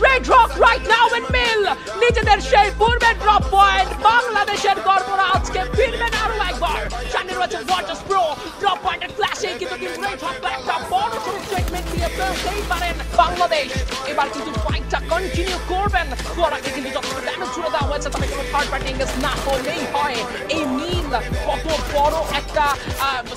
Red Rock right now in Mill নিজেদের সেই পূর্বের ড্রপ পয়েন্ট বাংলাদেশের গর্বরা আজকে ফিরবেন আরো একবার সামনে রয়েছে ওয়াটার্স প্রো ড্রপ পয়েন্টের ক্লাসে কিন্তু টিম রেড রক একটা বড় সড়ো স্টেটমেন্ট দিয়ে ফেলতেই পারেন বাংলাদেশ এবার কিন্তু ফাইটটা কন্টিনিউ করবেন ফোরাকে কিন্তু যত ড্যামেজ ছুড়ে দেওয়া হয়েছে তবে কোনো থার্ড পার্টি এঙ্গেজ না হলেই হয় এই মিল কত বড় একটা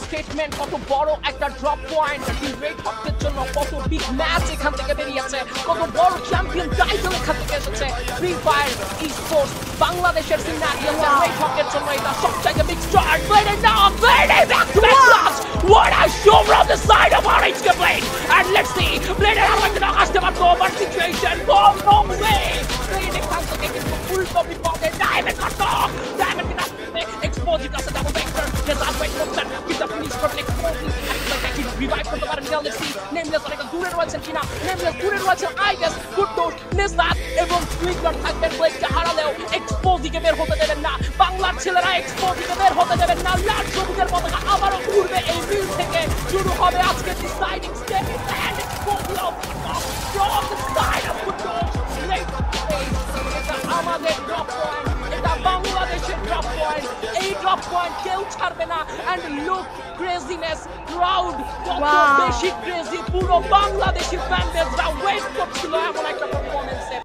স্টেটমেন্ট কত বড় একটা ড্রপ পয়েন্ট টিম রেড রকের জন্য কত বিগ ম্যাচ এখান থেকে বেরিয়েছে কত বড় চ্যাম্পিয়ন টাইটেল এখান থেকে এসেছে ফ্রি ফায়ার ই-স্পোর্টস বাংলাদেশের সিনারিওতে রেড রকের জন্য এটা সবথেকে big start blade now blade back to back class what a show from the side of RHK Blade and let's see Blade এর আবার একটা আসতে পারতো over situation no way Blade এখান থেকে কিন্তু ফুল কপি পকে ডায়মন্ড করতো ডায়মন্ড কিনা এক্সপোজিট আছে ডাবল ভেক্টর নেজার ওয়েট করছেন কিন্তু ফিনিশ করতে এক্সপোজিট একটা রিভাইভ করতে পারেন let's see নেমলেস অনেক দূরে রয়েছেন কিনা নেমলেস দূরে রয়েছেন I guess good dose nasal এবং টুইকার থাকবেন ব্লেডকে হারালেও এক্সপোজিকে বের হতে দেবেন না বাংলার ছেলেরা এক্সপোজিকে বের হতে দেবেন না লাল সবুজের পতাকা আবারও উড়বে এই মিল থেকে শুরু হবে আজকে ডিসাইডিং স্টেপ এন্ড এক্সপোজিও from the side of good dog এটা আমাদের ড্রপ পয়েন্ট এটা বাংলাদেশের ড্রপ পয়েন্ট এই ড্রপ পয়েন্ট কেউ ছাড়বে না এন্ড লুক ক্রেজিনেস ক্রাউড কত বেশি ক্রেজি পুরো বাংলাদেশি ফ্যান বেসরা ওয়েট করছিল এমন একটা পারফরম্যান্সের